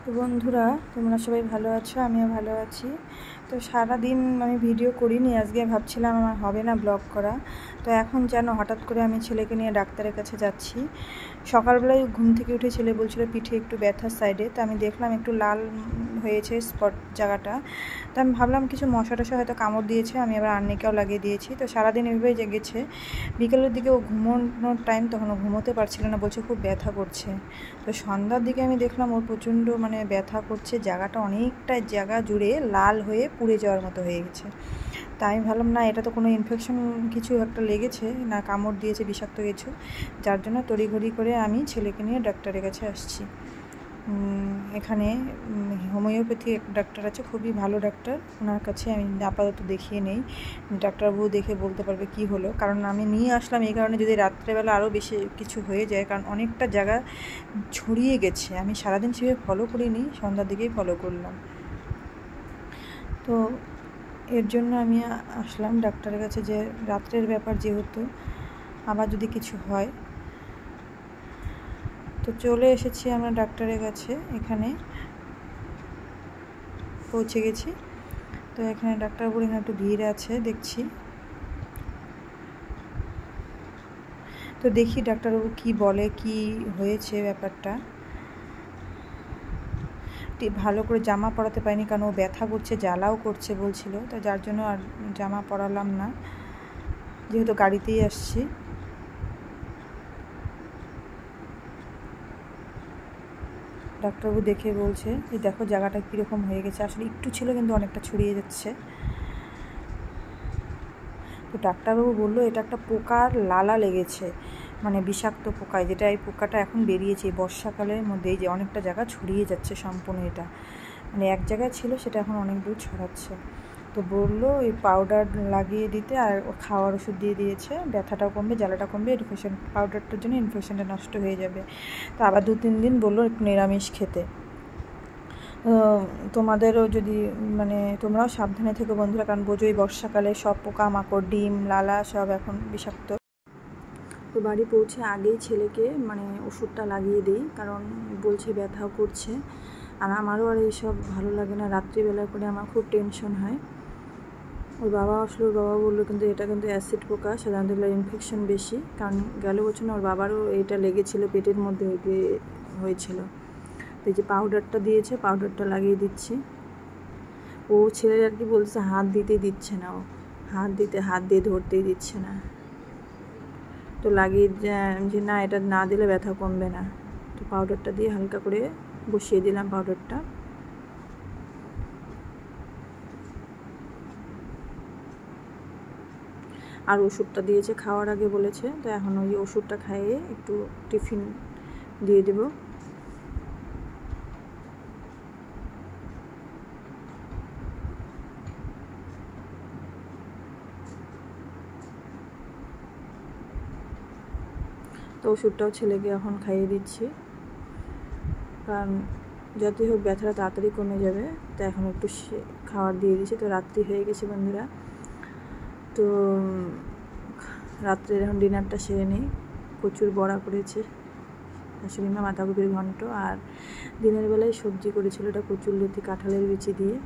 তো বন্ধুরা, তোমরা সবাই ভালো আছো, আমিও ভালো আছি। তো সারাদিন আমি ভিডিও করিনি, আজকে ভাবছিলাম আমার হবে না ব্লগ করা। তো এখন যেন হঠাৎ করে আমি ছেলেকে নিয়ে ডাক্তারের কাছে যাচ্ছি। সকালবেলায় ঘুম থেকে উঠে ছেলে বলছিল পিঠে একটু ব্যথার সাইডে, তো আমি দেখলাম একটু লাল হয়েছে স্পট জায়গাটা। তো আমি ভাবলাম কিছু মশা টশা হয়তো কামড় দিয়েছে, আমি আবার আর্নিকাও লাগিয়ে দিয়েছি। তো সারাদিন এভাবেই জেগেছে। বিকেলের দিকে ও ঘুমানোর টাইম, তখন ও ঘুমোতে পারছিল না, বলছে খুব ব্যথা করছে। তো সন্ধ্যার দিকে আমি দেখলাম ওর প্রচণ্ড ব্যথা করছে, জায়গাটা অনেকটা জায়গা জুড়ে লাল হয়ে পুড়ে যাওয়ার মতো হয়ে গেছে। তা আমি ভাবলাম না, এটা তো কোনো ইনফেকশন কিছু একটা লেগেছে, না কামড় দিয়েছে বিষাক্ত কিছু, যার জন্য তড়িঘড়ি করে আমি ছেলেকে নিয়ে ডাক্তারের কাছে আসছি। এখানে হোমিওপ্যাথি এক ডাক্তার আছে, খুবই ভালো ডাক্তার, ওনার কাছে আমি আপাতত দেখিয়ে নেই। ডাক্তারবাবু দেখে বলতে পারবে কি হলো, কারণ আমি নিয়ে আসলাম এই কারণে, যদি রাত্রেবেলা আরও বেশি কিছু হয়ে যায়, কারণ অনেকটা জায়গা ছড়িয়ে গেছে। আমি সারাদিন সেভাবে ফলো করিনি, সন্ধ্যার দিকেই ফলো করলাম। তো এর জন্য আমি আসলাম ডাক্তারের কাছে, যে রাত্রের ব্যাপার যেহেতু, আবার যদি কিছু হয়। তো চলে এসেছি আমরা ডাক্তারের কাছে, এখানে পৌঁছে গেছি। তো এখানে ডাক্তারবাবুর এখানে একটু ভিড় আছে দেখছি। তো দেখি ডাক্তারবাবু কি বলে, কি হয়েছে ব্যাপারটা। ভালো করে জামা পরাতে পারিনি, কারণ ও ব্যথা করছে, জ্বালাও করছে বলছিল, তো যার জন্য আর জামা পরালাম না, যেহেতু গাড়িতেই আসছি। ডাক্তারবাবু দেখে বলছে যে দেখো জায়গাটা কীরকম হয়ে গেছে, আসলে একটু ছিল কিন্তু অনেকটা ছড়িয়ে যাচ্ছে। তো ডাক্তারবাবু বললো এটা একটা পোকার লালা লেগেছে, বিষাক্ত পোকায়, যেটা এই পোকাটা এখন বেরিয়েছে এই বর্ষাকালের মধ্যেই, যে অনেকটা জায়গা ছড়িয়ে যাচ্ছে সম্পূর্ণ। এটা এক জায়গায় ছিল, সেটা এখন অনেক দূর ছড়াচ্ছে। তো বললো এই পাউডার লাগিয়ে দিতে, আর খাওয়ার ওষুধ দিয়ে দিয়েছে, ব্যথাটাও কমবে, জ্বালাটা কমবে, ইনফেকশন পাউডারটার জন্য ইনফেকশনটা নষ্ট হয়ে যাবে। তো আবার 2-3 দিন বললো একটু নিরামিষ খেতে। তোমাদেরও যদি তোমরাও সাবধানে থেকো বন্ধুরা, কারণ বোঝোই বর্ষাকালে সব পোকামাকড়, ডিম, লালা সব এখন বিষাক্ত। তো বাড়ি পৌঁছে আগেই ছেলেকে ওষুধটা লাগিয়ে দিই, কারণ বলছে ব্যথাও করছে, আর আমারও আর এইসব ভালো লাগে না, রাত্রিবেলা করে আমার খুব টেনশন হয়। ওর বাবা আসলে, ওর বাবা বললো কিন্তু এটা কিন্তু অ্যাসিড পোকা, সাধারণত এগুলো ইনফেকশন বেশি, কারণ গেল বছর না ওর বাবারও এটা লেগেছিলো, পেটের মধ্যে হয়েছিল। তো এই যে পাউডারটা দিয়েছে, পাউডারটা লাগিয়ে দিচ্ছি। ও ছেলে আর কি বলছে, হাত দিতে দিচ্ছে না, ও হাত দিয়ে ধরতেই দিচ্ছে না। তো লাগিয়ে যে না, এটা না দিলে ব্যথা কমবে না, তো পাউডারটা দিয়ে হালকা করে বসিয়ে দিলাম পাউডারটা। আর ওষুধটা দিয়েছে খাওয়ার আগে বলেছে, তো এখন ওই ওষুধটা খাইয়ে একটু টিফিন দিয়ে দেব। তো ওষুধটাও ছেলেকে এখন খাইয়ে দিচ্ছি, কারণ যতই হোক ব্যথাটা তাড়াতাড়ি কমে যাবে। তো এখন একটু খাবার দিয়ে দিচ্ছি। তো রাত্রি হয়ে গেছে বন্ধুরা, তো রাত্রে এখন ডিনারটা সেরে নিই। প্রচুর বড়া করেছে শাশুড়ি মা, বাঁধাকপির ঘন্ট, আর দিনের বেলায় সবজি করেছিল, এটা কচুরলতি কাঁঠালের বিচি দিয়ে,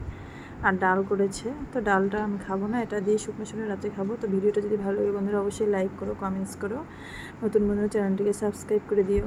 আর ডাল করেছে। তো ডালটা আমি খাবো না, এটা দিয়ে শুকনো শুকনো রাতে খাবো। তো ভিডিওটা যদি ভালো লাগে বন্ধুরা অবশ্যই লাইক করো, কমেন্টস করো, নতুন বন্ধুরা চ্যানেলটিকে সাবস্ক্রাইব করে দিও।